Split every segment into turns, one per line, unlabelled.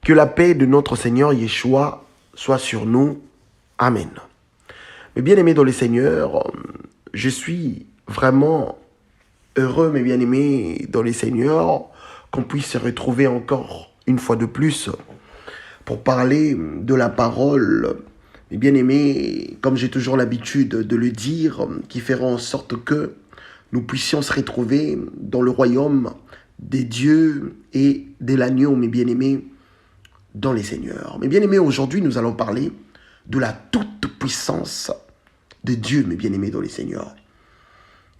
Que la paix de notre Seigneur Yeshua soit sur nous. Amen. Mes bien-aimés dans le Seigneur, je suis vraiment heureux, mes bien-aimés dans le Seigneur, qu'on puisse se retrouver encore une fois de plus pour parler de la parole, mes bien-aimés, comme j'ai toujours l'habitude de le dire, qui fera en sorte que nous puissions se retrouver dans le royaume des dieux et de l'agneau, mes bien-aimés, dans les seigneurs. Mes bien-aimés, aujourd'hui, nous allons parler de la toute-puissance de Dieu, mes bien-aimés, dans les seigneurs.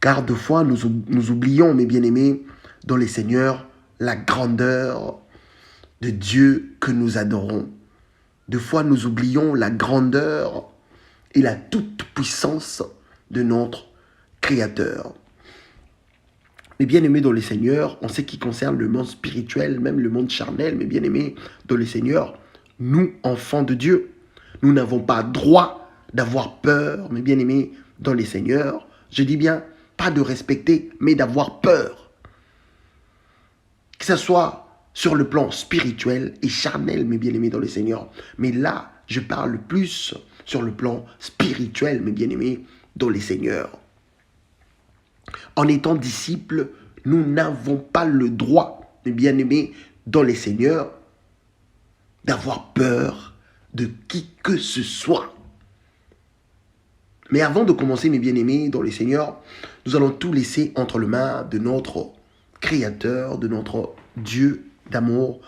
Car deux fois, nous oublions, mes bien-aimés, dans les seigneurs, la grandeur de Dieu que nous adorons. Deux fois, nous oublions la grandeur et la toute-puissance de notre Créateur. Mes bien-aimés dans les seigneurs, en ce qui concerne le monde spirituel, même le monde charnel, mes bien-aimés dans les seigneurs, nous, enfants de Dieu, nous n'avons pas droit d'avoir peur, mes bien-aimés dans les seigneurs. Je dis bien, pas de respecter, mais d'avoir peur. Que ce soit sur le plan spirituel et charnel, mes bien-aimés dans les seigneurs. Mais là, je parle plus sur le plan spirituel, mes bien-aimés dans les seigneurs. En étant disciples, nous n'avons pas le droit, mes bien-aimés, dans les seigneurs, d'avoir peur de qui que ce soit. Mais avant de commencer, mes bien-aimés, dans les seigneurs, nous allons tout laisser entre les mains de notre Créateur, de notre Dieu d'amour,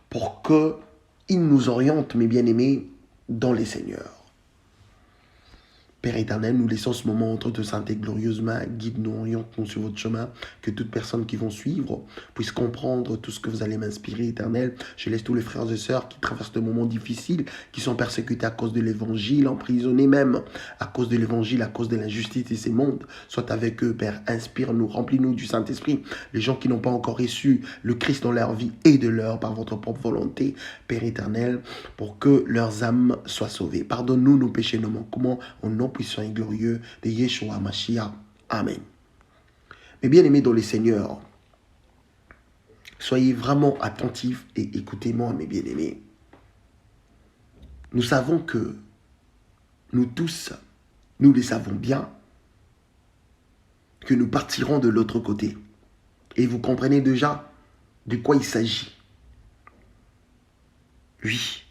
pour qu'il nous oriente, mes bien-aimés, dans les seigneurs. Père éternel, nous laissons ce moment entre tes saintes et glorieuses mains. Guide-nous, oriente-nous sur votre chemin. Que toute personne qui vont suivre puisse comprendre tout ce que vous allez m'inspirer, éternel. Je laisse tous les frères et sœurs qui traversent des moments difficiles, qui sont persécutés à cause de l'évangile, emprisonnés même à cause de l'évangile, à cause de l'injustice de ces mondes. Sois avec eux, Père. Inspire-nous, remplis-nous du Saint-Esprit. Les gens qui n'ont pas encore reçu le Christ dans leur vie, aide-leur par votre propre volonté, Père éternel, pour que leurs âmes soient sauvées. Pardonne-nous nos péchés, nos manquements, au nom puissant et glorieux de Yeshua Mashiach. Amen. Mes bien-aimés dans les seigneurs, soyez vraiment attentifs et écoutez-moi, mes bien-aimés. Nous savons que nous tous, nous le savons bien, que nous partirons de l'autre côté. Et vous comprenez déjà de quoi il s'agit. Oui,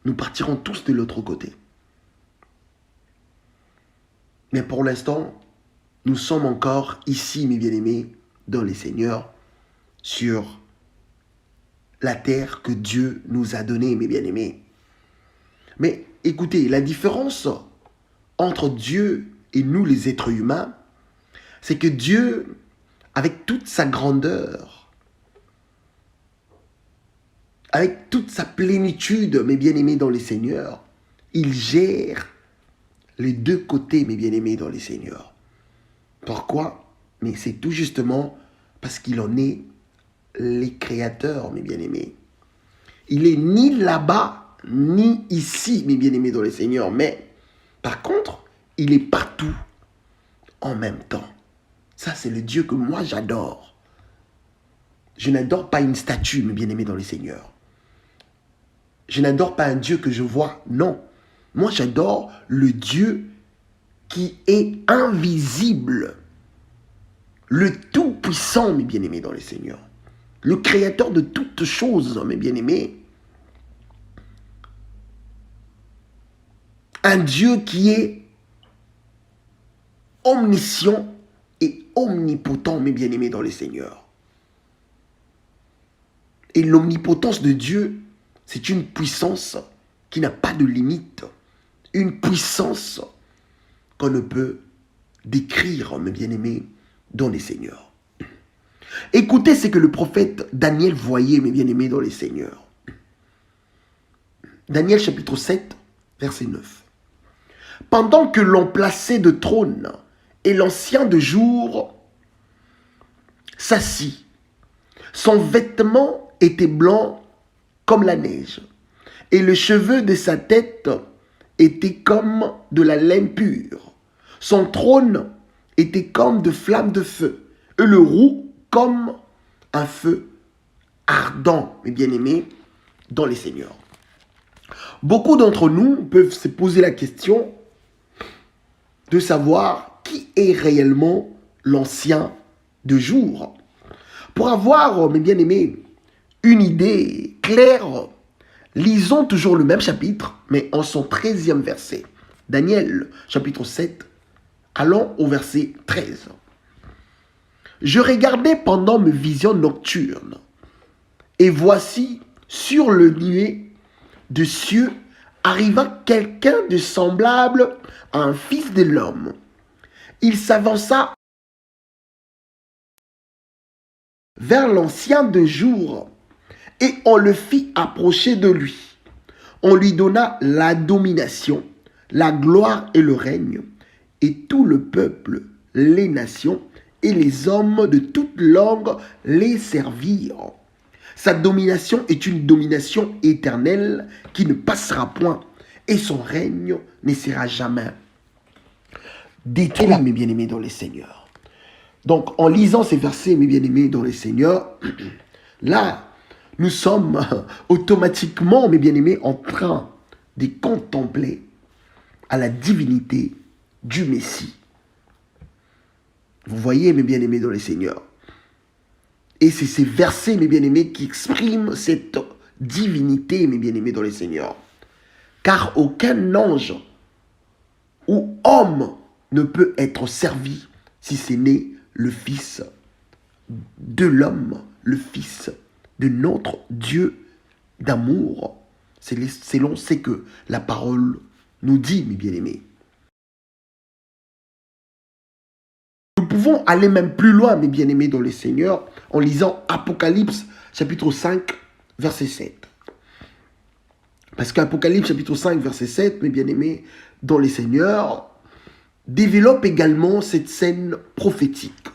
nous partirons tous de l'autre côté. Mais pour l'instant, nous sommes encore ici, mes bien-aimés, dans les seigneurs, sur la terre que Dieu nous a donnée, mes bien-aimés. Mais écoutez, la différence entre Dieu et nous, les êtres humains, c'est que Dieu, avec toute sa grandeur, avec toute sa plénitude, mes bien-aimés dans les seigneurs, il gère les deux côtés, mes bien-aimés dans les seigneurs. Pourquoi? Mais c'est tout justement parce qu'il en est les créateurs, mes bien-aimés. Il est ni là-bas, ni ici, mes bien-aimés dans les seigneurs. Mais, par contre, il est partout en même temps. Ça, c'est le Dieu que moi, j'adore. Je n'adore pas une statue, mes bien-aimés dans les seigneurs. Je n'adore pas un Dieu que je vois, non. Moi, j'adore le Dieu qui est invisible. Le Tout-Puissant, mes bien-aimés dans les seigneurs. Le Créateur de toutes choses, mes bien-aimés. Un Dieu qui est omniscient et omnipotent, mes bien-aimés dans les seigneurs. Et l'omnipotence de Dieu, c'est une puissance qui n'a pas de limite. Une puissance qu'on ne peut décrire, mes bien-aimés, dans les seigneurs. Écoutez ce que le prophète Daniel voyait, mes bien-aimés, dans les seigneurs. Daniel chapitre 7, verset 9. Pendant que l'on plaçait de trône et l'ancien de jour s'assit, son vêtement était blanc comme la neige, et le cheveu de sa tête était comme de la laine pure. Son trône était comme de flammes de feu, et le roux comme un feu ardent, mes bien-aimés, dans les seigneurs. Beaucoup d'entre nous peuvent se poser la question de savoir qui est réellement l'ancien de jour. Pour avoir, mes bien-aimés, une idée claire, lisons toujours le même chapitre, mais en son 13e verset. Daniel, chapitre 7, allons au verset 13. Je regardais pendant mes visions nocturnes, et voici, sur le nuée de cieux, arriva quelqu'un de semblable à un fils de l'homme. Il s'avança vers l'ancien de jour, et on le fit approcher de lui. On lui donna la domination, la gloire et le règne, et tout le peuple, les nations et les hommes de toute langue les servirent. Sa domination est une domination éternelle qui ne passera point, et son règne ne sera jamais détruit, mes bien-aimés dans les seigneurs. Donc, en lisant ces versets, mes bien-aimés dans les seigneurs, là, nous sommes automatiquement, mes bien-aimés, en train de contempler à la divinité du Messie. Vous voyez, mes bien-aimés dans les seigneurs. Et c'est ces versets, mes bien-aimés, qui expriment cette divinité, mes bien-aimés dans les seigneurs. Car aucun ange ou homme ne peut être servi si ce n'est le Fils de l'homme, le Fils de notre Dieu d'amour. C'est selon ce que la parole nous dit, mes bien-aimés. Nous pouvons aller même plus loin, mes bien-aimés dans le Seigneur, en lisant Apocalypse, chapitre 5, verset 7. Parce qu'Apocalypse, chapitre 5, verset 7, mes bien-aimés dans le Seigneur, développe également cette scène prophétique.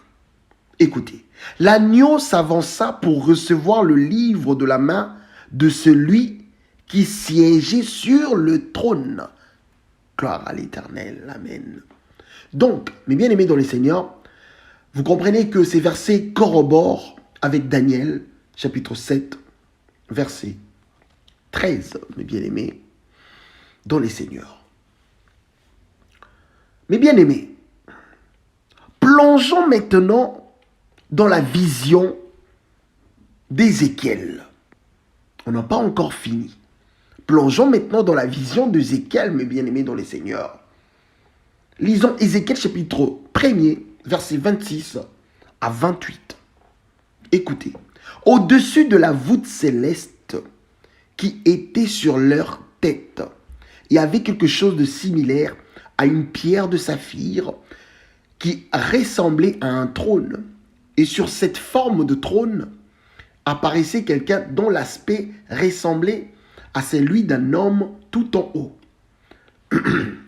Écoutez, l'agneau s'avança pour recevoir le livre de la main de celui qui siégeait sur le trône. Gloire à l'Éternel, amen. Donc, mes bien-aimés dans les seigneurs, vous comprenez que ces versets corroborent avec Daniel, chapitre 7, verset 13, mes bien-aimés, dans les seigneurs. Mes bien-aimés, plongeons maintenant dans la vision d'Ézéchiel. On n'a pas encore fini. Plongeons maintenant dans la vision d'Ézéchiel, mes bien-aimés dans les seigneurs. Lisons Ézéchiel chapitre 1er, versets 26 à 28. Écoutez. Au-dessus de la voûte céleste qui était sur leur tête, il y avait quelque chose de similaire à une pierre de saphir qui ressemblait à un trône. Et sur cette forme de trône apparaissait quelqu'un dont l'aspect ressemblait à celui d'un homme tout en haut.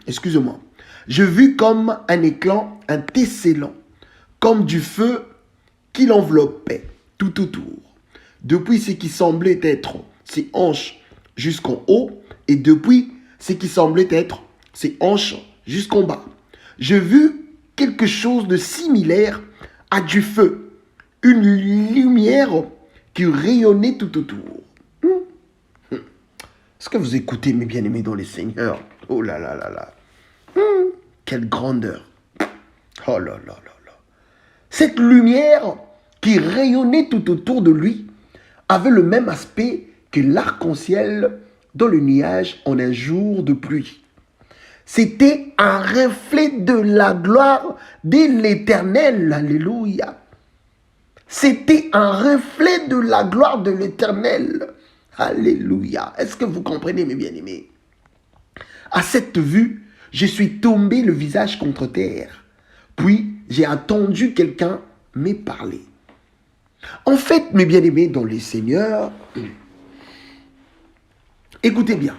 Excusez-moi. Je vis comme un éclat, un tesselant, comme du feu qui l'enveloppait tout autour. Depuis ce qui semblait être ses hanches jusqu'en haut, et depuis ce qui semblait être ses hanches jusqu'en bas. Je vis quelque chose de similaire à du feu, une lumière qui rayonnait tout autour. Est-ce que vous écoutez, mes bien-aimés dans les seigneurs? Oh là là là là. Quelle grandeur. Oh là là là là. Cette lumière qui rayonnait tout autour de lui avait le même aspect que l'arc-en-ciel dans le nuage en un jour de pluie. C'était un reflet de la gloire de l'Éternel. Alléluia. C'était un reflet de la gloire de l'Éternel. Alléluia. Est-ce que vous comprenez, mes bien-aimés? À cette vue, je suis tombé le visage contre terre. Puis, j'ai entendu quelqu'un me parler. En fait, mes bien-aimés dans les seigneurs, écoutez bien.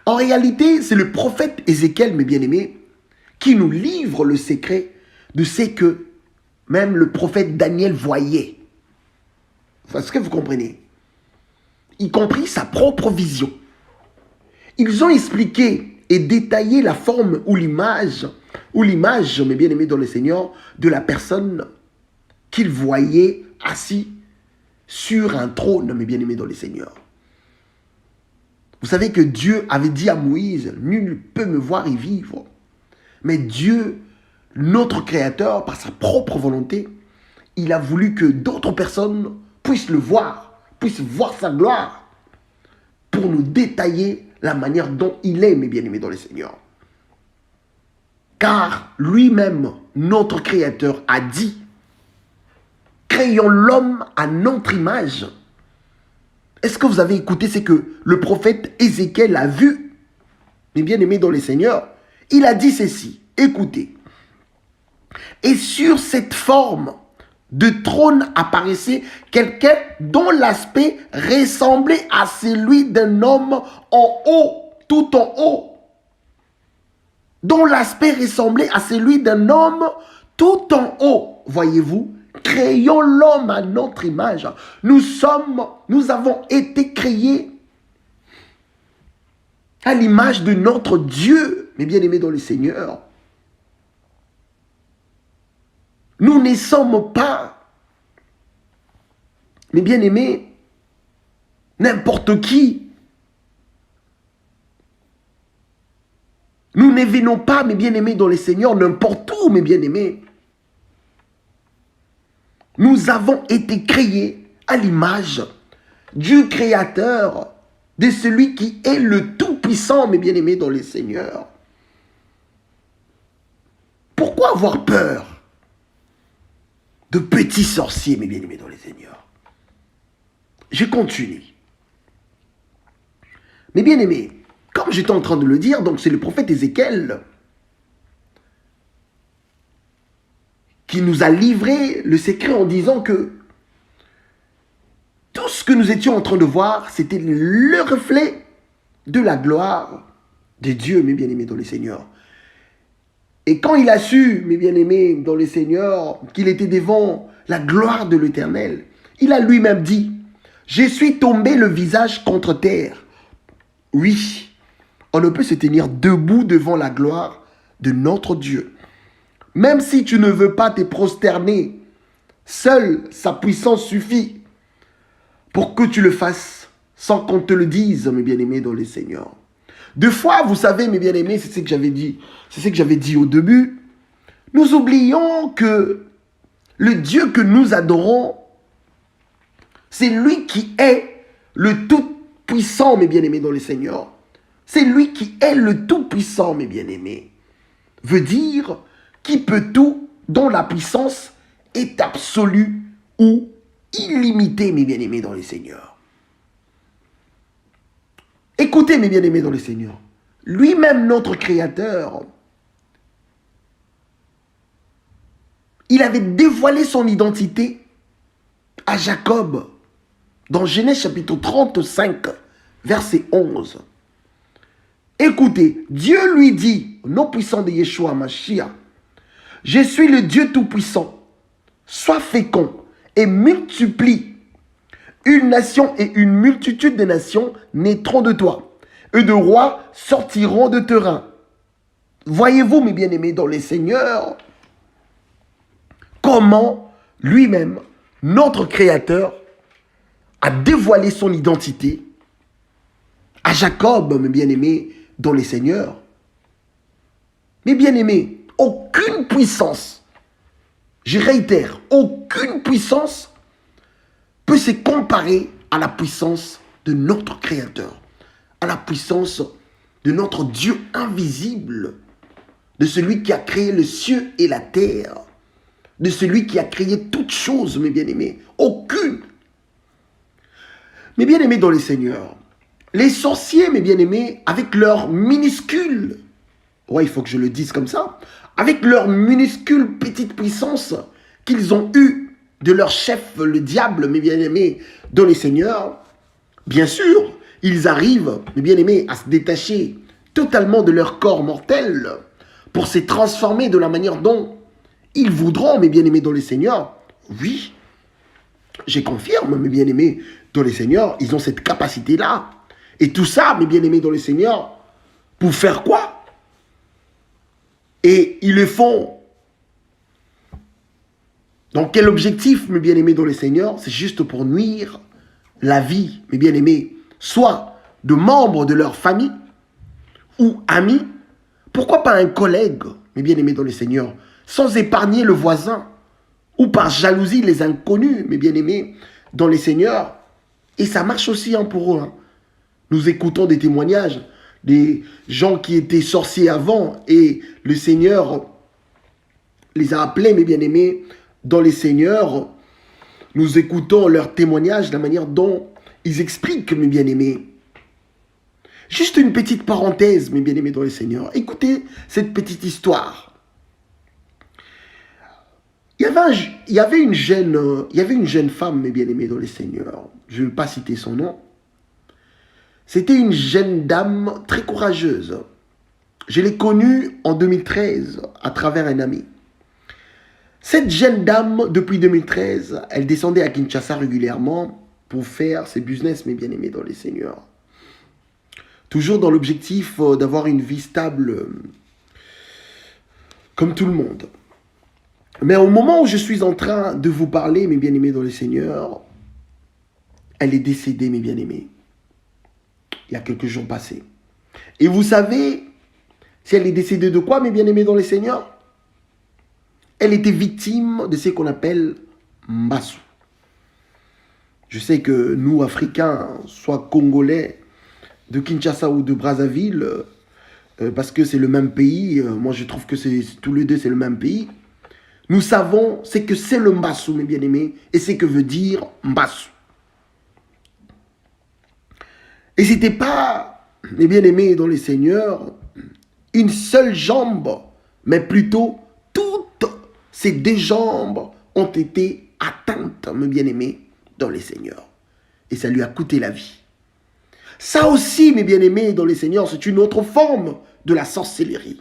En réalité, c'est le prophète Ézéchiel, mes bien-aimés, qui nous livre le secret de ce que même le prophète Daniel voyait. Est-ce que vous comprenez? Y compris sa propre vision. Ils ont expliqué et détaillé la forme ou l'image, mes bien-aimés dans le Seigneur, de la personne qu'ils voyaient assis sur un trône, mes bien-aimés dans les seigneurs. Vous savez que Dieu avait dit à Moïse, nul ne peut me voir et vivre. Mais Dieu, notre Créateur, par sa propre volonté, il a voulu que d'autres personnes puissent le voir, puissent voir sa gloire, pour nous détailler la manière dont il est, mes bien-aimés dans les seigneurs. Car lui-même, notre Créateur, a dit, créons l'homme à notre image. Est-ce que vous avez écouté ce que le prophète Ézéchiel a vu? Mes bien-aimés dans les seigneurs, il a dit ceci, écoutez. Et sur cette forme de trône apparaissait quelqu'un dont l'aspect ressemblait à celui d'un homme en haut, tout en haut. Dont l'aspect ressemblait à celui d'un homme tout en haut. Voyez-vous, créons l'homme à notre image. Nous avons été créés à l'image de notre Dieu, mes bien-aimés dans le Seigneur. Nous ne sommes pas, mes bien-aimés, n'importe qui. Nous ne venons pas, mes bien-aimés, dans le Seigneur, n'importe où, mes bien-aimés. Nous avons été créés à l'image du Créateur, de celui qui est le Tout-Puissant, mes bien-aimés, dans le Seigneur. Pourquoi avoir peur de petits sorciers, mes bien-aimés, dans le Seigneur? Je continue. Mes bien-aimés, comme j'étais en train de le dire, donc c'est le prophète Ézéchiel qui nous a livré le secret en disant que tout ce que nous étions en train de voir, c'était le reflet de la gloire de Dieu, mes bien-aimés dans le Seigneur. Et quand il a su, mes bien-aimés dans le Seigneur, qu'il était devant la gloire de l'Éternel, il a lui-même dit, « Je suis tombé le visage contre terre. » Oui, on ne peut se tenir debout devant la gloire de notre Dieu. Même si tu ne veux pas te prosterner, seule sa puissance suffit pour que tu le fasses sans qu'on te le dise, mes bien-aimés dans le Seigneur. Deux fois, vous savez, mes bien-aimés, c'est ce que j'avais dit au début, nous oublions que le Dieu que nous adorons, c'est lui qui est le Tout-Puissant, mes bien-aimés dans le Seigneur. C'est lui qui est le Tout-Puissant, mes bien-aimés. Veut dire qui peut tout, dont la puissance est absolue ou illimitée, mes bien-aimés dans le Seigneur. Écoutez, mes bien-aimés dans le Seigneur. Lui-même, notre Créateur, il avait dévoilé son identité à Jacob dans Genèse chapitre 35, verset 11. Écoutez, Dieu lui dit, au nom puissant de Yeshua Mashiach, « Je suis le Dieu tout-puissant, sois fécond et multiplie. Une nation et une multitude de nations naîtront de toi, et de rois sortiront de tes reins. » Voyez-vous, mes bien-aimés, dans les seigneurs, comment lui-même, notre Créateur, a dévoilé son identité à Jacob, mes bien-aimés, dans les seigneurs. Mes bien-aimés, aucune puissance, je réitère, aucune puissance peut se comparer à la puissance de notre Créateur, à la puissance de notre Dieu invisible, de celui qui a créé le ciel et la terre, de celui qui a créé toutes choses, mes bien-aimés. Aucune. Mes bien-aimés dans les seigneurs, les sorciers, mes bien-aimés, avec leur minuscule, ouais, il faut que je le dise comme ça, avec leur minuscule petite puissance qu'ils ont eue de leur chef, le diable, mes bien-aimés, dans les seigneurs, bien sûr, ils arrivent, mes bien-aimés, à se détacher totalement de leur corps mortel pour se transformer de la manière dont ils voudront, mes bien-aimés, dans les seigneurs. Oui, je confirme, mes bien-aimés, dans les seigneurs, ils ont cette capacité-là. Et tout ça, mes bien-aimés dans le Seigneur, pour faire quoi? Et ils le font Donc, quel objectif, mes bien-aimés dans le Seigneur? C'est juste pour nuire la vie, mes bien-aimés, soit de membres de leur famille ou amis. Pourquoi pas un collègue, mes bien-aimés dans le Seigneur, sans épargner le voisin, ou par jalousie les inconnus, mes bien-aimés dans le Seigneur. Et ça marche aussi pour eux. Nous écoutons des témoignages des gens qui étaient sorciers avant et le Seigneur les a appelés, mes bien-aimés, dans les Seigneurs. Nous écoutons leurs témoignages, la manière dont ils expliquent, mes bien-aimés. Juste une petite parenthèse, mes bien-aimés dans les Seigneurs. Écoutez cette petite histoire. Il y avait une jeune femme, mes bien-aimés dans les Seigneurs. Je ne vais pas citer son nom. C'était une jeune dame très courageuse. Je l'ai connue en 2013 à travers un ami. Cette jeune dame, depuis 2013, elle descendait à Kinshasa régulièrement pour faire ses business, mes bien-aimés dans les Seigneurs. Toujours dans l'objectif d'avoir une vie stable comme tout le monde. Mais au moment où je suis en train de vous parler, mes bien-aimés dans les Seigneurs, elle est décédée, mes bien-aimés. Il y a quelques jours passés. Et vous savez, si elle est décédée de quoi, mes bien-aimés dans les Seigneurs? Elle était victime de ce qu'on appelle Mbassou. Je sais que nous, Africains, soit Congolais, de Kinshasa ou de Brazzaville, parce que c'est le même pays, moi je trouve que tous les deux c'est le même pays, nous savons ce que c'est le Mbassou, mes bien-aimés, et ce que veut dire Mbassou. Et ce n'était pas, mes bien-aimés dans les Seigneurs, une seule jambe, mais plutôt toutes ces deux jambes ont été atteintes, mes bien-aimés, dans les Seigneurs. Et ça lui a coûté la vie. Ça aussi, mes bien-aimés dans les Seigneurs, c'est une autre forme de la sorcellerie.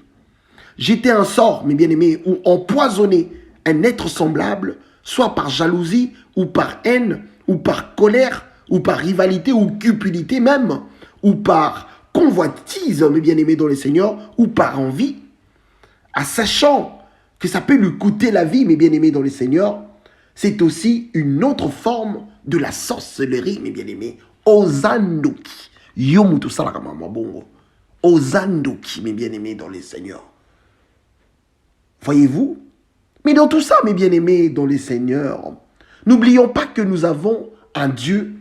Jeter un sort, mes bien-aimés, ou empoisonner un être semblable, soit par jalousie, ou par haine, ou par colère, ou par rivalité, ou cupidité même, ou par convoitise, mes bien-aimés dans les Seigneurs, ou par envie, en sachant que ça peut lui coûter la vie, mes bien-aimés dans les Seigneurs, c'est aussi une autre forme de la sorcellerie, mes bien-aimés. Ozandoki. Yomutu salakama mabongo. Ozandoki, mes bien-aimés dans les Seigneurs. Voyez-vous? Mais dans tout ça, mes bien-aimés dans les Seigneurs, n'oublions pas que nous avons un Dieu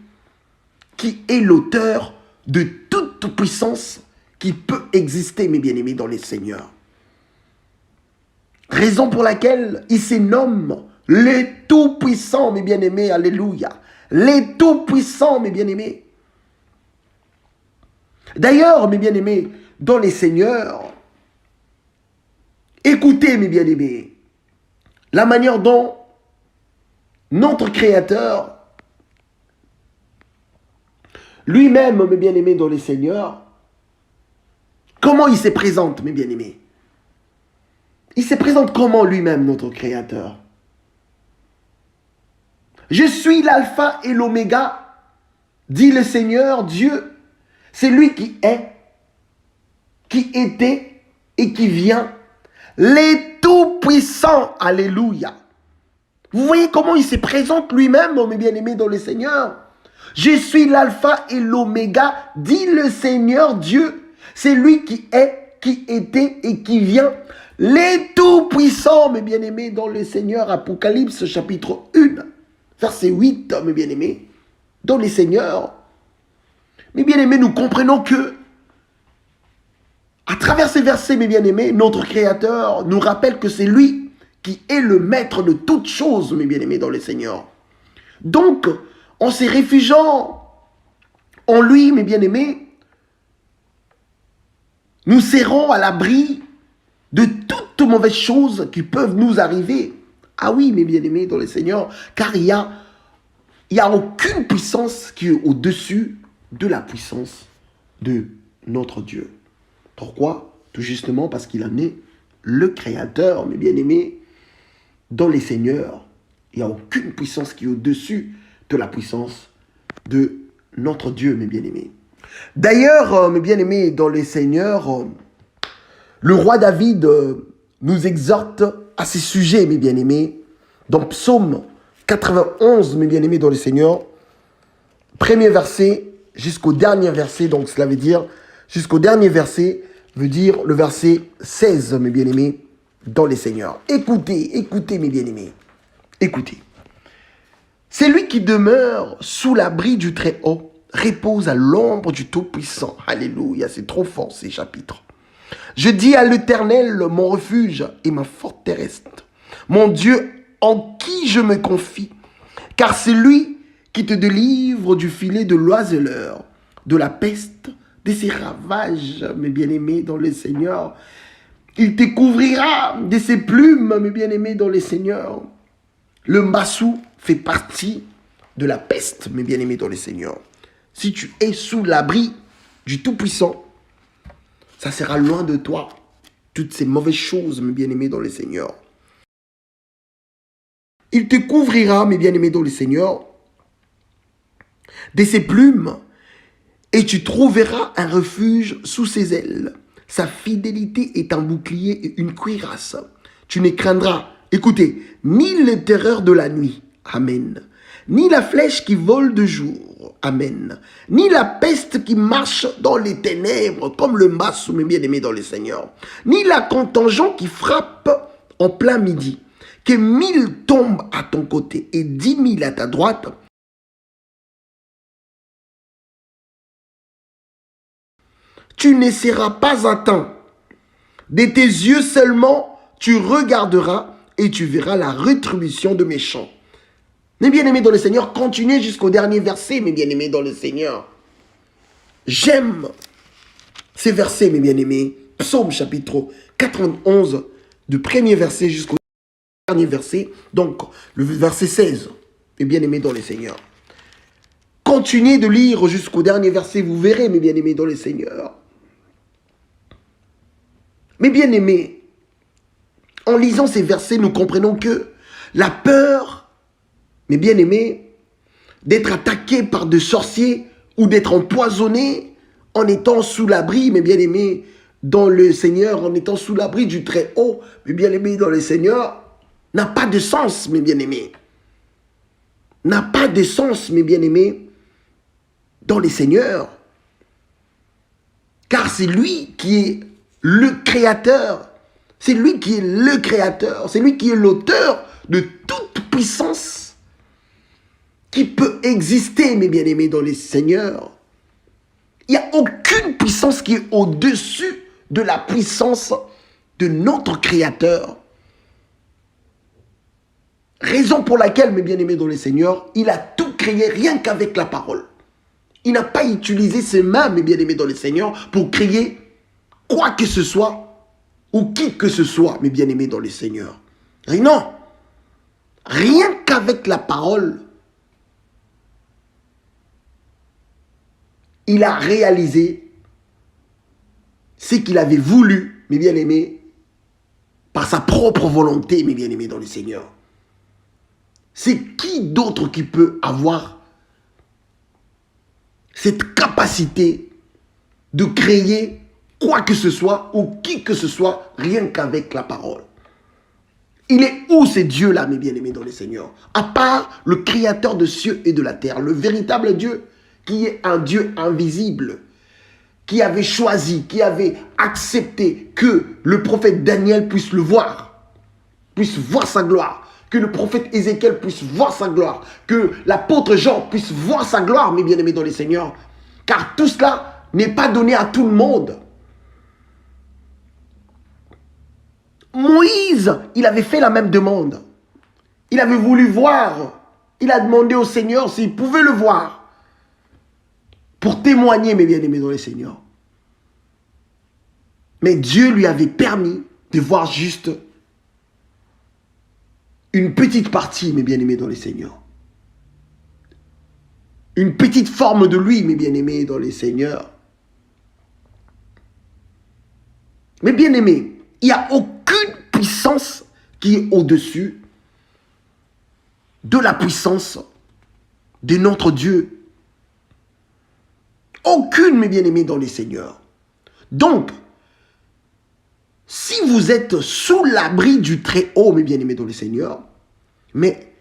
qui est l'auteur de toute puissance qui peut exister, mes bien-aimés dans les Seigneurs. Raison pour laquelle il se nomme les tout-puissants, mes bien-aimés, alléluia. Les tout-puissants, mes bien-aimés. D'ailleurs, mes bien-aimés, dans les Seigneurs, écoutez, mes bien-aimés, la manière dont notre Créateur, lui-même, mes bien-aimés, dans les Seigneurs, comment il se présente, mes bien-aimés? Il se présente comment lui-même, notre Créateur? Je suis l'alpha et l'oméga, dit le Seigneur Dieu. C'est lui qui est, qui était et qui vient. Les tout-puissants, alléluia. Vous voyez comment il se présente lui-même, mes bien-aimés dans le Seigneur? Je suis l'alpha et l'oméga, dit le Seigneur Dieu. C'est lui qui est, qui était et qui vient. Les tout-puissants, mes bien-aimés dans le Seigneur. Apocalypse chapitre 1. Verset 8, mes bien-aimés, dans les Seigneurs. Mes bien-aimés, nous comprenons que, à travers ces versets, mes bien-aimés, notre Créateur nous rappelle que c'est lui qui est le maître de toutes choses, mes bien-aimés, dans les Seigneurs. Donc, en se réfugiant en lui, mes bien-aimés, nous serons à l'abri de toutes mauvaises choses qui peuvent nous arriver. Ah oui, mes bien-aimés dans le Seigneur, car il n'y a aucune puissance qui est au-dessus de la puissance de notre Dieu. Pourquoi? Tout justement parce qu'il en est le Créateur, mes bien-aimés, dans les Seigneurs. Il n'y a aucune puissance qui est au-dessus de la puissance de notre Dieu, mes bien-aimés. D'ailleurs, mes bien-aimés, dans les Seigneurs, le roi David nous exhorte à ces sujets, mes bien-aimés, Dans Psaume 91, mes bien-aimés dans le Seigneur, premier verset jusqu'au dernier verset, donc cela veut dire, jusqu'au dernier verset, veut dire le verset 16, mes bien-aimés dans le Seigneur. Écoutez, écoutez, mes bien-aimés, écoutez. C'est lui qui demeure sous l'abri du Très-Haut, repose à l'ombre du Tout-Puissant. Alléluia, c'est trop fort ces chapitres. Je dis à l'Éternel, mon refuge et ma forteresse, mon Dieu en qui je me confie, car c'est lui qui te délivre du filet de l'oiseleur, de la peste, de ses ravages, mes bien-aimés dans le Seigneur. Il te couvrira de ses plumes, mes bien-aimés dans le Seigneur. Le massou fait partie de la peste, mes bien-aimés dans le Seigneur. Si tu es sous l'abri du Tout-Puissant, ça sera loin de toi toutes ces mauvaises choses, mes bien-aimés dans le Seigneur. Il te couvrira, mes bien-aimés dans le Seigneur, de ses plumes, et tu trouveras un refuge sous ses ailes. Sa fidélité est un bouclier et une cuirasse. Tu ne craindras, écoutez, ni les terreurs de la nuit, amen, ni la flèche qui vole de jour, amen, ni la peste qui marche dans les ténèbres, comme le massou, mes bien-aimés dans le Seigneur, ni la contingent qui frappe en plein midi. Que 1000 tombent à ton côté et 10 000 à ta droite, tu ne seras pas atteint. De tes yeux seulement, tu regarderas et tu verras la rétribution de méchants. Mes bien-aimés dans le Seigneur, continuez jusqu'au dernier verset, mes bien-aimés dans le Seigneur. J'aime ces versets, mes bien-aimés. Psaume chapitre 91, du premier verset jusqu'au dernier verset, donc le verset 16, mes bien-aimés dans le Seigneur. Continuez de lire jusqu'au dernier verset, vous verrez, mes bien-aimés dans le Seigneur. Mes bien-aimés, en lisant ces versets, nous comprenons que la peur, mes bien-aimés, d'être attaqué par des sorciers ou d'être empoisonné en étant sous l'abri, mes bien-aimés, dans le Seigneur, en étant sous l'abri du Très-Haut, mes bien-aimés dans le Seigneur, n'a pas de sens, mes bien-aimés. N'a pas de sens, mes bien-aimés, dans les Seigneurs. Car c'est lui qui est le Créateur. C'est lui qui est le Créateur. C'est lui qui est l'auteur de toute puissance qui peut exister, mes bien-aimés, dans les Seigneurs. Il n'y a aucune puissance qui est au-dessus de la puissance de notre Créateur. Raison pour laquelle, mes bien-aimés dans le Seigneur, il a tout créé rien qu'avec la parole. Il n'a pas utilisé ses mains, mes bien-aimés dans le Seigneur, pour créer quoi que ce soit ou qui que ce soit, mes bien-aimés dans le Seigneur. Et non, rien qu'avec la parole, il a réalisé ce qu'il avait voulu, mes bien-aimés, par sa propre volonté, mes bien-aimés dans le Seigneur. C'est qui d'autre qui peut avoir cette capacité de créer quoi que ce soit ou qui que ce soit rien qu'avec la parole? Il est où ces dieux-là, mes bien-aimés dans le Seigneur? À part le créateur de cieux et de la terre, le véritable Dieu, qui est un Dieu invisible, qui avait choisi, qui avait accepté que le prophète Daniel puisse le voir, puisse voir sa gloire, que le prophète Ézéchiel puisse voir sa gloire, que l'apôtre Jean puisse voir sa gloire, mes bien-aimés dans le Seigneur. Car tout cela n'est pas donné à tout le monde. Moïse, il avait fait la même demande. Il avait voulu voir. Il a demandé au Seigneur s'il pouvait le voir. Pour témoigner, mes bien-aimés dans le Seigneur. Mais Dieu lui avait permis de voir juste une petite partie, mes bien-aimés dans le Seigneur. Une petite forme de lui, mes bien-aimés dans le Seigneur. Mes bien-aimés, il n'y a aucune puissance qui est au-dessus de la puissance de notre Dieu. Aucune, mes bien-aimés dans le Seigneur. Donc, si vous êtes sous l'abri du Très-Haut, mes bien-aimés dans le Seigneur, Mais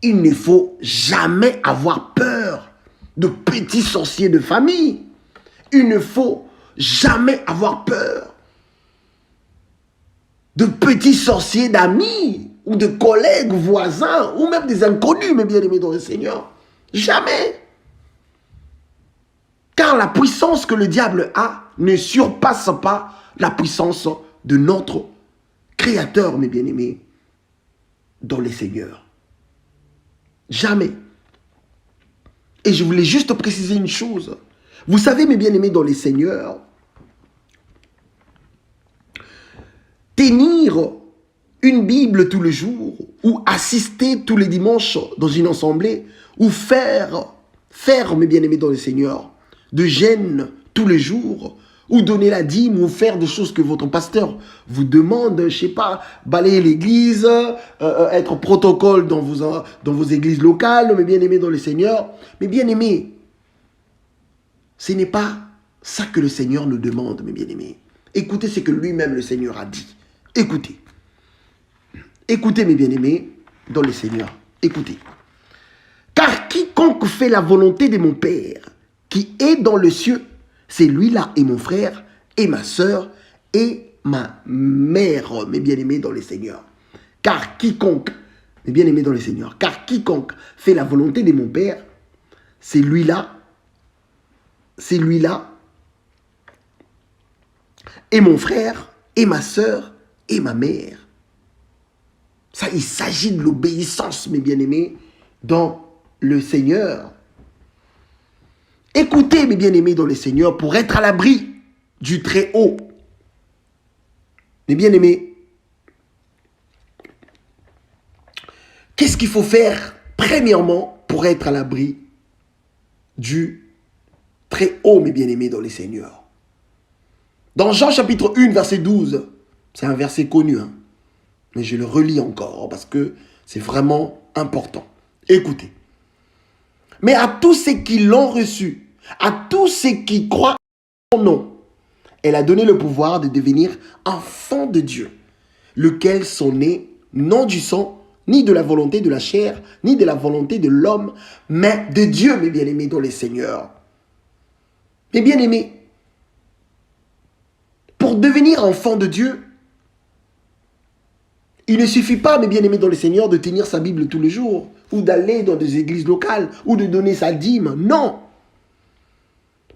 il ne faut jamais avoir peur de petits sorciers de famille. Il ne faut jamais avoir peur de petits sorciers d'amis ou de collègues, voisins ou même des inconnus, mes bien-aimés dans le Seigneur. Jamais. Car la puissance que le diable a ne surpasse pas la puissance de notre Créateur, mes bien-aimés, dans le Seigneur. Jamais. Et je voulais juste préciser une chose. Vous savez, mes bien-aimés dans le Seigneur, tenir une Bible tous les jours ou assister tous les dimanches dans une assemblée ou faire, mes bien-aimés dans le Seigneur, de jeûne tous les jours ou donner la dîme ou faire des choses que votre pasteur vous demande, je ne sais pas, balayer l'église, être protocole dans vos églises locales, mes bien-aimés dans le Seigneur. Mes bien-aimés, ce n'est pas ça que le Seigneur nous demande, mes bien-aimés. Écoutez ce que lui-même le Seigneur a dit. Écoutez. Écoutez, mes bien-aimés, dans le Seigneur. Écoutez. Car quiconque fait la volonté de mon Père, qui est dans le cieux, c'est lui-là et mon frère, et ma sœur, et ma mère, mes bien-aimés dans le Seigneur. Car quiconque, mes bien-aimés dans le Seigneur, car quiconque fait la volonté de mon Père, c'est lui-là, et mon frère, et ma sœur, et ma mère. Ça, il s'agit de l'obéissance, mes bien-aimés, dans le Seigneur. Écoutez, mes bien-aimés dans le Seigneur, pour être à l'abri du Très-Haut. Mes bien-aimés, qu'est-ce qu'il faut faire, premièrement, pour être à l'abri du Très-Haut, mes bien-aimés dans le Seigneur? Dans Jean chapitre 1, verset 12, c'est un verset connu, hein, mais je le relis encore parce que c'est vraiment important. Écoutez. Mais à tous ceux qui l'ont reçu, à tous ceux qui croient en son nom, elle a donné le pouvoir de devenir enfants de Dieu, lequel sont nés non du sang, ni de la volonté de la chair, ni de la volonté de l'homme, mais de Dieu, mes bien-aimés dans le Seigneur. Mes bien-aimés, pour devenir enfant de Dieu, il ne suffit pas, mes bien-aimés dans le Seigneur, de tenir sa Bible tous les jours, ou d'aller dans des églises locales, ou de donner sa dîme. Non.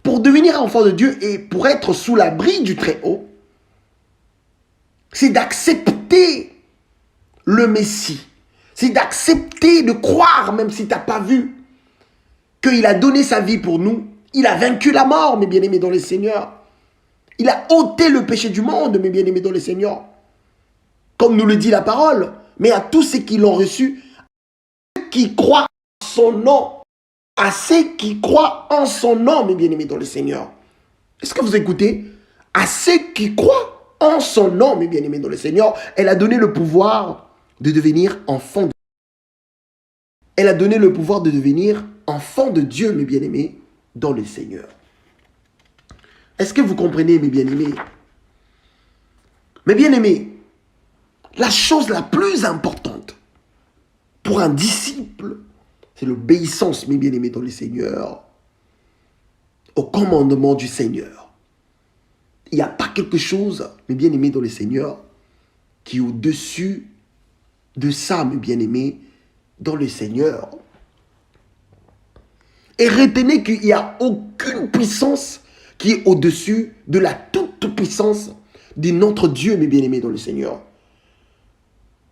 Pour devenir enfant de Dieu et pour être sous l'abri du Très-Haut, c'est d'accepter le Messie. C'est d'accepter, de croire, même si tu n'as pas vu, qu'il a donné sa vie pour nous. Il a vaincu la mort, mes bien-aimés dans le Seigneur. Il a ôté le péché du monde, mes bien-aimés dans le Seigneur. Comme nous le dit la parole, mais à tous ceux qui l'ont reçu, qui croient en son nom, à ceux qui croient en son nom, mes bien-aimés dans le Seigneur. Est-ce que vous écoutez? À ceux qui croient en son nom, mes bien-aimés dans le Seigneur, elle a donné le pouvoir de devenir enfant de Dieu. Elle a donné le pouvoir de devenir enfant de Dieu, mes bien-aimés, dans le Seigneur. Est-ce que vous comprenez, mes bien-aimés? Mes bien-aimés, la chose la plus importante pour un disciple, c'est l'obéissance, mes bien-aimés dans le Seigneur, au commandement du Seigneur. Il n'y a pas quelque chose, mes bien-aimés dans le Seigneur, qui est au-dessus de ça, mes bien-aimés dans le Seigneur. Et retenez qu'il n'y a aucune puissance qui est au-dessus de la toute-puissance de notre Dieu, mes bien-aimés dans le Seigneur.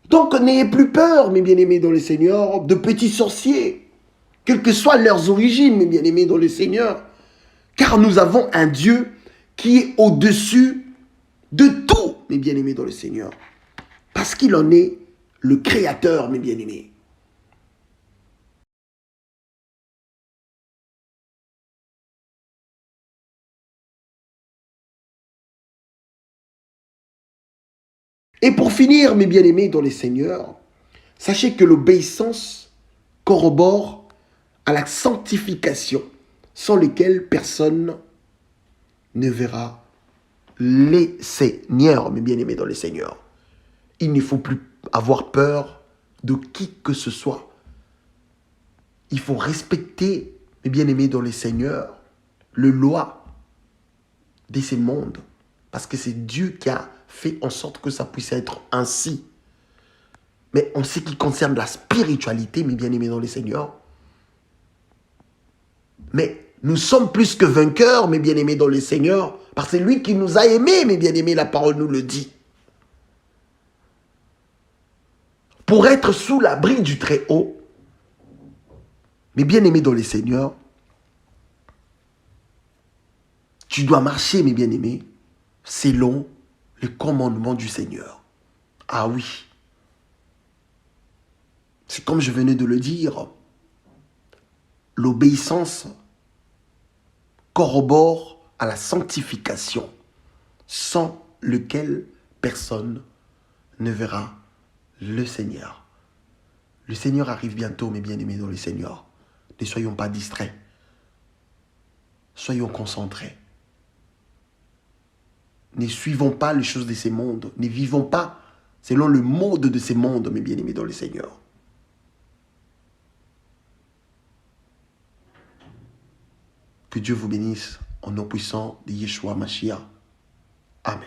Donc, n'ayez plus peur, mes bien-aimés dans le Seigneur, de petits sorciers, quelles que soient leurs origines, mes bien-aimés dans le Seigneur. Car nous avons un Dieu qui est au-dessus de tout, mes bien-aimés dans le Seigneur. Parce qu'il en est le Créateur, mes bien-aimés. Et pour finir, mes bien-aimés dans le Seigneur, sachez que l'obéissance corrobore à la sanctification, sans lequel personne ne verra les Seigneurs, mes bien-aimés dans le Seigneur. Il ne faut plus avoir peur de qui que ce soit. Il faut respecter, mes bien-aimés dans le Seigneur, le loi de ce monde. Parce que c'est Dieu qui a fait en sorte que ça puisse être ainsi. Mais en ce qui concerne la spiritualité, mes bien-aimés dans le Seigneur, mais nous sommes plus que vainqueurs, mes bien-aimés dans le Seigneur, parce que c'est lui qui nous a aimés, mes bien-aimés, la parole nous le dit. Pour être sous l'abri du Très-Haut, mes bien-aimés dans le Seigneur, tu dois marcher, mes bien-aimés, selon les commandements du Seigneur. Ah oui. C'est comme je venais de le dire, l'obéissance corrobore à la sanctification, sans lequel personne ne verra le Seigneur. Le Seigneur arrive bientôt, mes bien-aimés dans le Seigneur. Ne soyons pas distraits. Soyons concentrés. Ne suivons pas les choses de ces mondes. Ne vivons pas selon le mode de ces mondes, mes bien-aimés dans le Seigneur. Que Dieu vous bénisse au nom puissant de Yeshua Mashiach. Amen.